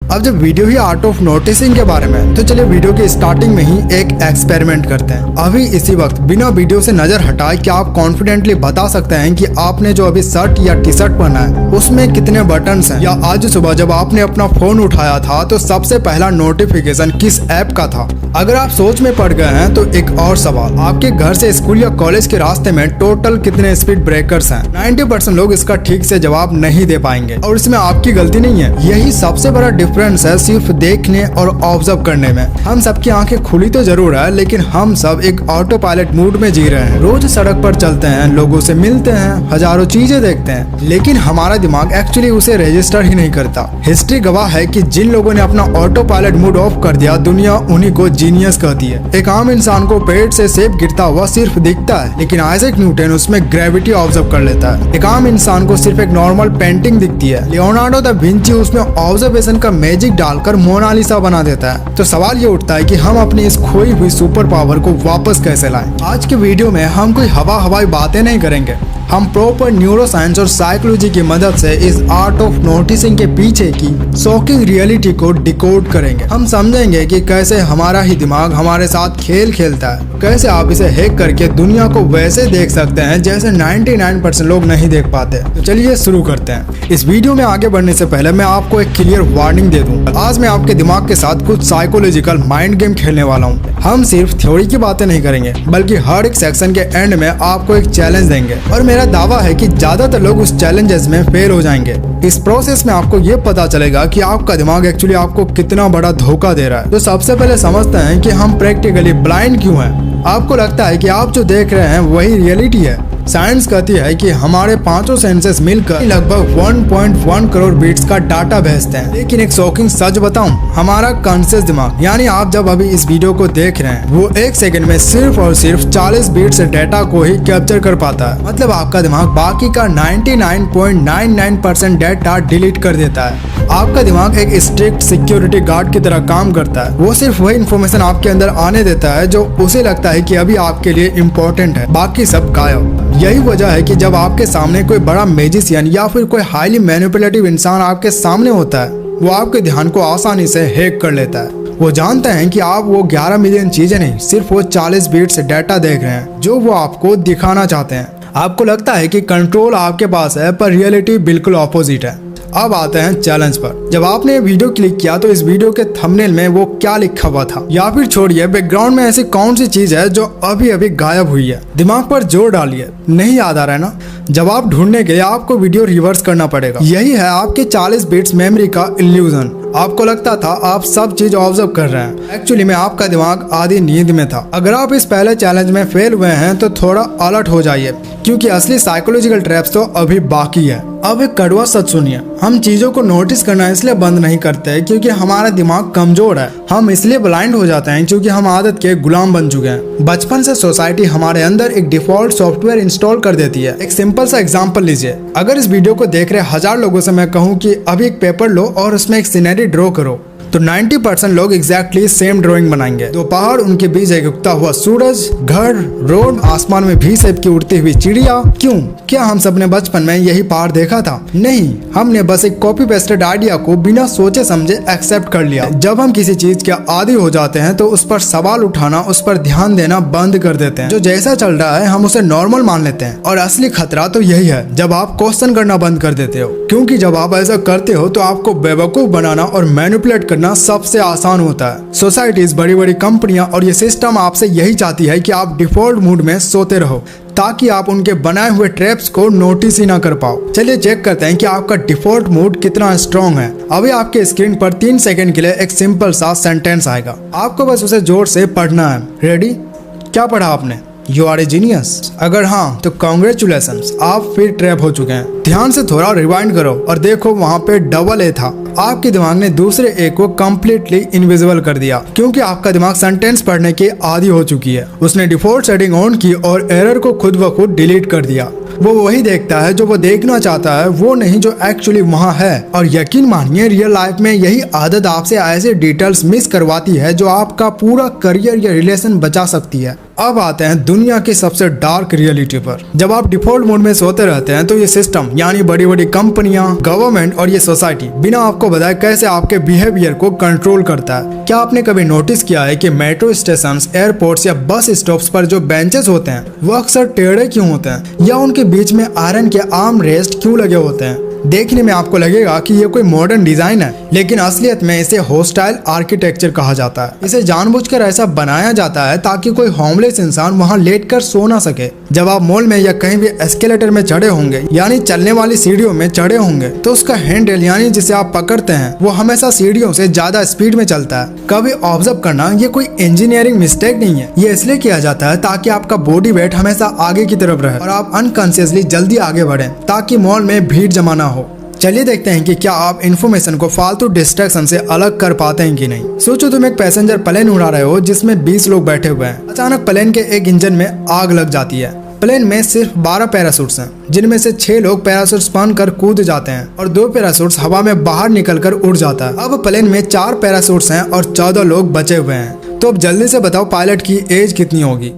अब जब video he art of noticing के बारे में, तो चलिए वीडियो के स्टार्टिंग में ही एक एक्सपेरिमेंट करते हैं। अभी इसी वक्त बिना वीडियो से नजर हटाए क्या आप कॉन्फिडेंटली बता सकते हैं कि आपने जो अभी शर्ट या टी शर्ट पहना है उसमें कितने बटन्स हैं? या आज सुबह जब आपने अपना फोन उठाया था तो सबसे पहला नोटिफिकेशन किस ऐप का था? अगर आप सोच में पड़ गए हैं तो एक और सवाल, आपके घर से स्कूल या कॉलेज के रास्ते में टोटल कितने स्पीड ब्रेकर्स हैं? 90% लोग इसका ठीक से जवाब नहीं दे पाएंगे और इसमें आपकी गलती नहीं है। यही सबसे बड़ा डिफरेंस है सिर्फ देखने और ऑब्जर्व करने में। हम सबकी आंखें खुली तो जरूर है, लेकिन हम सब एक ऑटो पायलट मूड में जी रहे हैं। रोज सड़क पर चलते हैं, लोगों से मिलते हैं, हजारों चीजें देखते हैं, लेकिन हमारा दिमाग एक्चुअली उसे रजिस्टर ही नहीं करता। हिस्ट्री गवाह है कि जिन लोगों ने अपना ऑटो पायलट मूड ऑफ कर दिया, दुनिया उन्हीं को जीनियस कहती है। एक आम इंसान को पेड़ से सेब गिरता हुआ सिर्फ दिखता है, लेकिन आइजैक न्यूटन उसमें ग्रेविटी ऑब्जर्व कर लेता है। एक आम इंसान को सिर्फ एक नॉर्मल पेंटिंग दिखती है, लियोनार्डो दा विंची उसमें ऑब्जर्वेशन का मैजिक डालकर मोनालिसा बना देता है। तो सवाल ये उठता है कि हम अपनी इस खोई हुई सुपर पावर को वापस कैसे लाएं? आज के वीडियो में हम कोई हवाई बातें नहीं करेंगे, हम प्रॉपर न्यूरो साइंस और साइकोलॉजी की मदद से इस आर्ट ऑफ नोटिसिंग के पीछे की शॉकिंग रियलिटी को डिकोड करेंगे। हम समझेंगे कि कैसे हमारा ही दिमाग हमारे साथ खेल खेलता है, कैसे आप इसे हैक करके दुनिया को वैसे देख सकते हैं जैसे 99% लोग नहीं देख पाते। तो चलिए शुरू करते हैं। इस वीडियो में आगे बढ़ने से पहले मैं आपको एक क्लियर वार्निंग दे दूं। आज मैं आपके दिमाग के साथ कुछ साइकोलॉजिकल माइंड गेम खेलने वाला हूँ। हम सिर्फ थ्योरी की बातें नहीं करेंगे, बल्कि हर एक सेक्शन के एंड में आपको एक चैलेंज देंगे और मेरा दावा है कि ज्यादातर लोग उस चैलेंजेस में फेल हो जाएंगे। इस प्रोसेस में आपको ये पता चलेगा कि आपका दिमाग एक्चुअली आपको कितना बड़ा धोखा दे रहा है। तो सबसे पहले समझते हैं कि हम प्रैक्टिकली ब्लाइंड क्यों हैं। आपको लगता है कि आप जो देख रहे हैं वही रियलिटी है। साइंस कहती है कि हमारे पांचों सेंसेस मिलकर लगभग 1.1 करोड़ बीट्स का डाटा भेजते हैं। लेकिन एक शॉकिंग सच बताऊं, हमारा कॉन्शियस दिमाग, यानी आप जब अभी इस वीडियो को देख रहे हैं, वो एक सेकंड में सिर्फ और सिर्फ 40 बीट से डाटा को ही कैप्चर कर पाता है। मतलब आपका दिमाग बाकी का 99.99% डाटा डिलीट कर देता है। आपका दिमाग एक स्ट्रिक्ट सिक्योरिटी गार्ड की तरह काम करता है। वो सिर्फ वही इन्फॉर्मेशन आपके अंदर आने देता है जो उसे लगता है कि अभी आपके लिए इम्पोर्टेंट है, बाकी सब गायब। यही वजह है कि जब आपके सामने कोई बड़ा मैजिशियन या फिर कोई हाईली मैनिपुलेटिव इंसान आपके सामने होता है, वो आपके ध्यान को आसानी से हैक कर लेता है। वो जानते हैं कि आप वो 11 मिलियन चीजें नहीं, सिर्फ वो 40 बीट से डाटा देख रहे हैं जो वो आपको दिखाना चाहते हैं। आपको लगता है कि कंट्रोल आपके पास है, पर रियलिटी बिल्कुल ऑपोजिट है। अब आते हैं चैलेंज पर। जब आपने ये वीडियो क्लिक किया तो इस वीडियो के थंबनेल में वो क्या लिखा हुआ था, या फिर छोड़िए बैकग्राउंड में ऐसी कौन सी चीज है जो अभी अभी गायब हुई है? दिमाग पर जोर डालिए, नहीं याद आ रहा है ना? जवाब ढूंढने के लिए आपको वीडियो रिवर्स करना पड़ेगा। यही है आपके 40 बिट्स मेमोरी का इल्यूजन। आपको लगता था आप सब चीज ऑब्जर्व कर रहे हैं, एक्चुअली में आपका दिमाग आधी नींद में था। अगर आप इस पहले चैलेंज में फेल हुए हैं तो थोड़ा अलर्ट हो जाइए, क्योंकि असली साइकोलॉजिकल ट्रैप्स तो अभी बाकी है। अब एक कड़वा सच सुनिए, हम चीजों को नोटिस करना इसलिए बंद नहीं करते क्योंकि हमारा दिमाग कमजोर है। हम इसलिए ब्लाइंड हो जाते हैं क्योंकि हम आदत के गुलाम बन चुके हैं। बचपन से सोसाइटी हमारे अंदर एक डिफॉल्ट सॉफ्टवेयर इंस्टॉल कर देती है। एक सिंपल सा एग्जांपल लीजिए। अगर इस वीडियो को देख रहे 1000 लोगों से मैं कहूँ कि अभी एक पेपर लो और उसमें एक सीनरी ड्रॉ करो, तो 90% लोग एग्जैक्टली सेम ड्राइंग बनाएंगे। दो पहाड़, उनके बीच एक उगता हुआ सूरज, घर, रोड, आसमान में भी शेप की उड़ती हुई चिड़िया। क्यों? क्या हम सबने बचपन में यही पहाड़ देखा था? नहीं, हमने बस एक कॉपी पेस्टेड आइडिया को बिना सोचे समझे एक्सेप्ट कर लिया। जब हम किसी चीज के आदी हो जाते हैं तो उस पर सवाल उठाना, उस पर ध्यान देना बंद कर देते हैं। जो जैसा चल रहा है हम उसे नॉर्मल मान लेते हैं। और असली खतरा तो यही है जब आप क्वेश्चन करना बंद कर देते हो, क्योंकि जब आप ऐसा करते हो तो आपको बेवकूफ बनाना और मैनिपुलेट करना सबसे आसान होता है। सोसाइटीज, बड़ी बड़ी कंपनियां और ये सिस्टम आपसे यही चाहती है कि आप डिफॉल्ट मूड में सोते रहो, ताकि आप उनके बनाए हुए ट्रैप्स को नोटिस ही ना कर पाओ। चलिए चेक करते हैं कि आपका डिफॉल्ट मूड कितना स्ट्रॉन्ग है। अभी आपके स्क्रीन पर 3 सेकंड के लिए एक सिंपल सा सेंटेंस आएगा, आपको बस उसे जोर से पढ़ना है। रेडी? क्या पढ़ा आपने? You are a genius. अगर हाँ तो कॉन्ग्रेचुलेशंस, आप फिर ट्रैप हो चुके हैं। ध्यान से थोड़ा रिवाइंड करो और देखो वहाँ पे डबल ए था। आपके दिमाग ने दूसरे ए को कम्प्लीटली इनविजिबल कर दिया, क्योंकि आपका दिमाग सेंटेंस पढ़ने की आदी हो चुकी है। उसने डिफॉल्ट सेटिंग ऑन की और एरर को खुद ब खुद डिलीट कर दिया। वो वही देखता है जो वो देखना चाहता है, वो नहीं जो एक्चुअली वहाँ है। और यकीन मानिए रियल लाइफ में यही आदत आपसे ऐसे डिटेल्स मिस करवाती है जो आपका पूरा करियर या रिलेशन बचा सकती है। अब आते हैं दुनिया की सबसे डार्क रियलिटी पर। जब आप डिफॉल्ट मोड में सोते रहते हैं तो ये सिस्टम यानी बड़ी बड़ी कंपनियां, गवर्नमेंट और ये सोसाइटी बिना आपको बताए कैसे आपके बिहेवियर को कंट्रोल करता है। क्या आपने कभी नोटिस किया है कि मेट्रो स्टेशन, एयरपोर्ट्स या बस स्टॉप्स पर जो बेंचेस होते हैं वो अक्सर टेढ़े क्यों होते हैं, या उनके बीच में आयरन के आर्म रेस्ट क्यों लगे होते हैं? देखने में आपको लगेगा कि ये कोई मॉडर्न डिजाइन है, लेकिन असलियत में इसे हॉस्टाइल आर्किटेक्चर कहा जाता है। इसे जानबूझकर ऐसा बनाया जाता है ताकि कोई होमलेस इंसान वहां लेटकर सो ना सके। जब आप मॉल में या कहीं भी एस्केलेटर में चढ़े होंगे यानी चलने वाली सीढ़ियों में चढ़े होंगे तो उसका हैंडल यानी जिसे आप पकड़ते हैं वो हमेशा सीढ़ियों से ज्यादा स्पीड में चलता है। कभी ऑब्जर्व करना ये कोई इंजीनियरिंग मिस्टेक नहीं है, ये इसलिए किया जाता है ताकि आपका बॉडी वेट हमेशा आगे की तरफ रहे और आप अनकॉन्शियसली जल्दी आगे बढ़े ताकि मॉल में भीड़ जमा ना हो। चलिए देखते हैं कि क्या आप इन्फॉर्मेशन को फालतू डिस्ट्रैक्शन से अलग कर पाते हैं कि नहीं। सोचो तुम एक पैसेंजर प्लेन उड़ा रहे हो जिसमें 20 लोग बैठे हुए हैं। अचानक प्लेन के एक इंजन में आग लग जाती है। प्लेन में सिर्फ 12 पैराशूट्स हैं, जिनमें से 6 लोग पैराशूट्स बांधकर कूद जाते हैं और 2 पैराशूट्स हवा में बाहर निकलकर उड़ जाता है। अब प्लेन में 4 पैराशूट्स हैं और 14 लोग बचे हुए हैं। तो अब जल्दी से बताओ पायलट की एज कितनी होगी।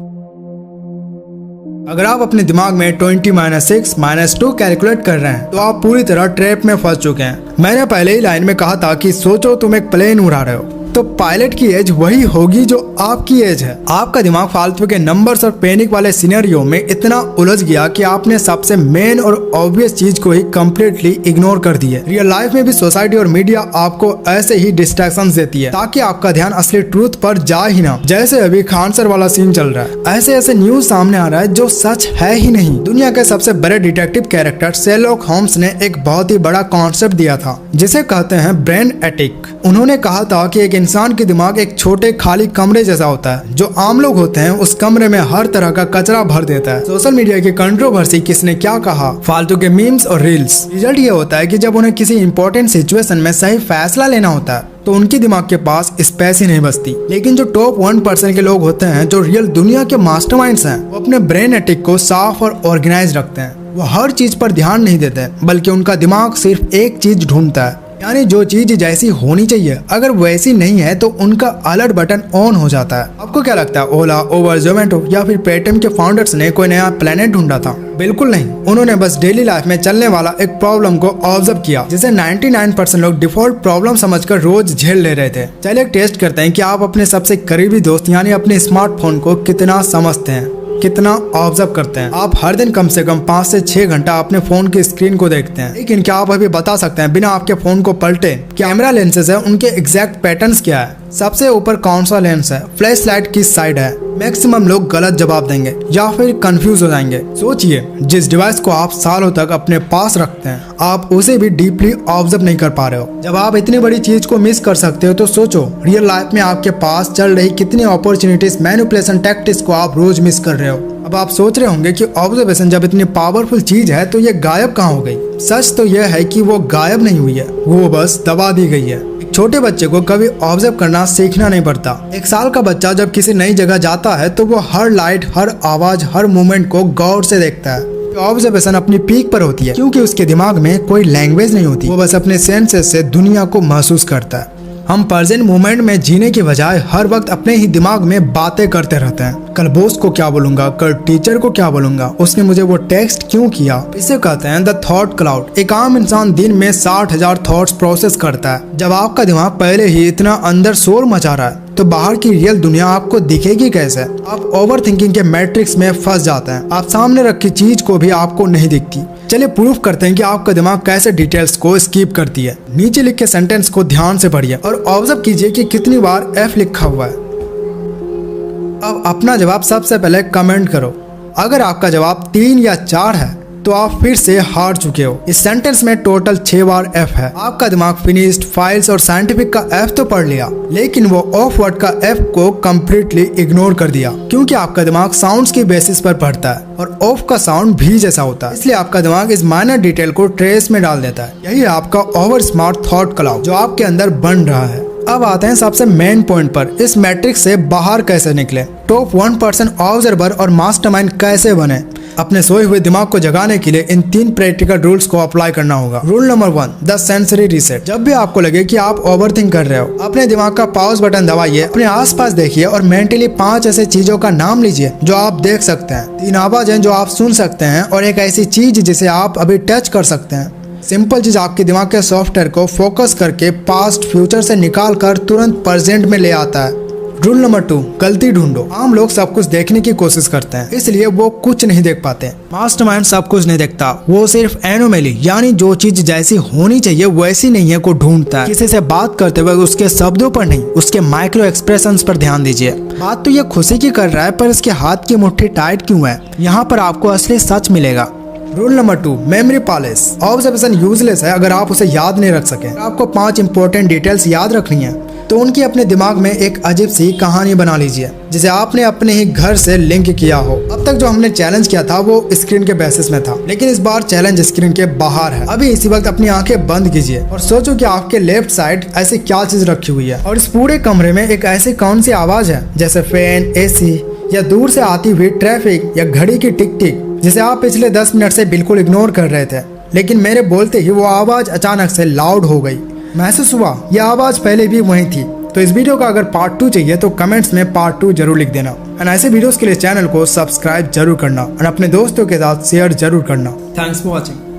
अगर आप अपने दिमाग में 20 - 6 - 2 कैलकुलेट कर रहे हैं तो आप पूरी तरह ट्रैप में फंस चुके हैं। मैंने पहले ही लाइन में कहा था कि सोचो तुम एक प्लेन उड़ा रहे हो तो पायलट की एज वही होगी जो आपकी एज है। आपका दिमाग फालतू के नंबर्स और पैनिक वाले सिनेरियो में इतना उलझ गया कि आपने सबसे मेन और ऑब्वियस चीज को ही कम्प्लीटली इग्नोर कर दी है। रियल लाइफ में भी सोसाइटी और मीडिया आपको ऐसे ही डिस्ट्रैक्शंस देती है ताकि आपका ध्यान असली ट्रूथ पर जा ही ना। जैसे अभी खान सर वाला सीन चल रहा है, ऐसे ऐसे न्यूज सामने आ रहा है जो सच है ही नहीं। दुनिया के सबसे बड़े डिटेक्टिव कैरेक्टर शेरलॉक होम्स ने एक बहुत ही बड़ा कॉन्सेप्ट दिया था जिसे कहते हैं ब्रेन एटिक। उन्होंने कहा था कि एक इंसान के दिमाग एक छोटे खाली कमरे जैसा होता है। जो आम लोग होते हैं उस कमरे में हर तरह का कचरा भर देता है। सोशल मीडिया की कंट्रोवर्सी, किसने क्या कहा, फालतू के मीम्स और रील्स। रिजल्ट ये होता है कि जब उन्हें किसी इंपॉर्टेंट सिचुएशन में सही फैसला लेना होता है तो उनके दिमाग के पास स्पेस ही नहीं बचती। लेकिन जो टॉप 1% के लोग होते हैं जो रियल दुनिया के मास्टरमाइंड्स हैं, वो अपने ब्रेन एटिक को साफ और ऑर्गेनाइज रखते हैं। वो हर चीज पर ध्यान नहीं देते बल्कि उनका दिमाग सिर्फ एक चीज ढूंढता है, यानी जो चीज जैसी होनी चाहिए। अगर वैसी नहीं है तो उनका अलर्ट बटन ऑन हो जाता है। आपको क्या लगता है ओला, उबर, जोमेटो या फिर पेटीएम के फाउंडर्स ने कोई नया प्लेनेट ढूंढा था? बिल्कुल नहीं। उन्होंने बस डेली लाइफ में चलने वाला एक प्रॉब्लम को ऑब्जर्व किया जिसे 99% लोग डिफॉल्ट प्रॉब्लम समझकर रोज झेल ले रहे थे। चलिए एक टेस्ट करते हैं कि आप अपने सबसे करीबी दोस्त यानी अपने स्मार्टफोन को कितना समझते हैं, कितना ऑब्जर्व करते हैं। आप हर दिन कम से कम 5 से 6 घंटा अपने फोन की स्क्रीन को देखते हैं, लेकिन क्या आप अभी बता सकते हैं बिना आपके फोन को पलटे कैमरा लेंसेज है उनके एग्जैक्ट पैटर्न्स क्या है? सबसे ऊपर कौन सा लेंस है? फ्लैश लाइट किस साइड है? मैक्सिमम लोग गलत जवाब देंगे या फिर कंफ्यूज हो जाएंगे। सोचिए, जिस डिवाइस को आप सालों तक अपने पास रखते हैं आप उसे भी डीपली ऑब्जर्व नहीं कर पा रहे हो। जब आप इतनी बड़ी चीज को मिस कर सकते हो तो सोचो रियल लाइफ में आपके पास चल रही कितनी अपॉर्चुनिटीज, मैनिपुलेशन टैक्टिक्स को आप रोज मिस कर रहे हो। अब आप सोच रहे होंगे कि ऑब्जर्वेशन जब इतनी पावरफुल चीज है तो ये गायब कहाँ हो गई? सच तो यह है कि वो गायब नहीं हुई है, वो बस दबा दी गई है। छोटे बच्चे को कभी ऑब्जर्व करना सीखना नहीं पड़ता। 1 साल का बच्चा जब किसी नई जगह जाता है तो वो हर लाइट, हर आवाज, हर मूवमेंट को गौर से देखता है। ऑब्जर्वेशन अपनी पीक पर होती है क्योंकि उसके दिमाग में कोई लैंग्वेज नहीं होती, वो बस अपने सेंसेस से दुनिया को महसूस करता है। हम प्रेजेंट मोमेंट में जीने की बजाय हर वक्त अपने ही दिमाग में बातें करते रहते हैं। कल बॉस को क्या बोलूंगा, कल टीचर को क्या बोलूंगा, उसने मुझे वो टेक्स्ट क्यों किया। इसे कहते हैं द थॉट क्लाउड। एक आम इंसान दिन में 60,000 थॉट्स प्रोसेस करता है। जब आपका दिमाग पहले ही इतना अंदर शोर मचा रहा है तो बाहर की रियल दुनिया आपको दिखेगी कैसे? आप ओवर थिंकिंग के मैट्रिक्स में फंस जाते हैं। आप सामने रखी चीज को भी आपको नहीं दिखती। चलिए प्रूफ करते हैं कि आपका दिमाग कैसे डिटेल्स को स्किप करती है। नीचे लिखे सेंटेंस को ध्यान से पढ़िए और ऑब्जर्व कीजिए कि कितनी बार एफ लिखा हुआ है। अब अपना जवाब सबसे पहले कमेंट करो। अगर आपका जवाब 3 या 4 है तो आप फिर से हार चुके हो। इस सेंटेंस में टोटल 6 बार एफ है। आपका दिमाग फिनिश्ड, फाइल्स और साइंटिफिक का एफ तो पढ़ लिया लेकिन वो ऑफ वर्ड का एफ को कम्प्लीटली इग्नोर कर दिया क्योंकि आपका दिमाग साउंड्स की बेसिस पर पढ़ता है और ऑफ का साउंड भी जैसा होता है, इसलिए आपका दिमाग इस माइनर डिटेल को ट्रेस में डाल देता है। यही है आपका ओवर स्मार्ट थॉट क्लाउड जो आपके अंदर बन रहा है। अब आते हैं सबसे मेन पॉइंट पर, इस मैट्रिक्स से बाहर कैसे निकले, टॉप 1% ऑब्जर्वर और मास्टरमाइंड कैसे बने। अपने सोए हुए दिमाग को जगाने के लिए इन 3 प्रैक्टिकल रूल्स को अप्लाई करना होगा। Rule number 1, the sensory reset. जब भी आपको लगे कि आप ओवरथिंक कर रहे हो, अपने दिमाग का पॉज बटन दबाइए, अपने आसपास देखिए और मेंटली 5 ऐसे चीजों का नाम लीजिए जो आप देख सकते हैं, 3 आवाजें जो आप सुन सकते हैं और एक ऐसी चीज जिसे आप अभी टच कर सकते हैं। सिंपल चीज आपके दिमाग के सॉफ्टवेयर को फोकस करके पास्ट फ्यूचर से निकाल कर तुरंत प्रेजेंट में ले आता है। रूल नंबर 2, गलती ढूंढो। आम लोग सब कुछ देखने की कोशिश करते हैं, इसलिए वो कुछ नहीं देख पाते। मास्टरमाइंड सब कुछ नहीं देखता, वो सिर्फ एनोमेली यानी जो चीज जैसी होनी चाहिए वैसी नहीं है को ढूंढता है। किसी से बात करते हुए उसके शब्दों पर नहीं, उसके माइक्रो एक्सप्रेशंस पर ध्यान दीजिए। बात तो ये खुशी की कर रहा है, पर इसके हाथ की मुट्ठी टाइट क्यों है? यहाँ पर आपको असली सच मिलेगा। Rule number 2, memory palace. Observation useless है अगर आप उसे याद नहीं रख सके। आपको 5 इंपॉर्टेंट डिटेल्स याद रखनी है तो उनकी अपने दिमाग में एक अजीब सी कहानी बना लीजिए जिसे आपने अपने ही घर से लिंक किया हो। अब तक जो हमने चैलेंज किया था वो स्क्रीन के बेसिस में था, लेकिन इस बार चैलेंज स्क्रीन के बाहर है। अभी इसी वक्त अपनी आंखें बंद कीजिए और सोचो कि आपके लेफ्ट साइड ऐसी क्या चीज रखी हुई है और इस पूरे कमरे में एक ऐसी कौन सी आवाज है, जैसे फैन, AC या दूर से आती हुई ट्रैफिक या घड़ी की टिक टिक, जिसे आप पिछले 10 मिनट से बिल्कुल इग्नोर कर रहे थे, लेकिन मेरे बोलते ही वो आवाज अचानक से लाउड हो गई। महसूस हुआ यह आवाज पहले भी वही थी। तो इस वीडियो का अगर पार्ट 2 चाहिए तो कमेंट्स में पार्ट 2 जरूर लिख देना। और ऐसे वीडियोस के लिए चैनल को सब्सक्राइब जरूर करना और अपने दोस्तों के साथ शेयर जरूर करना। Thanks for watching.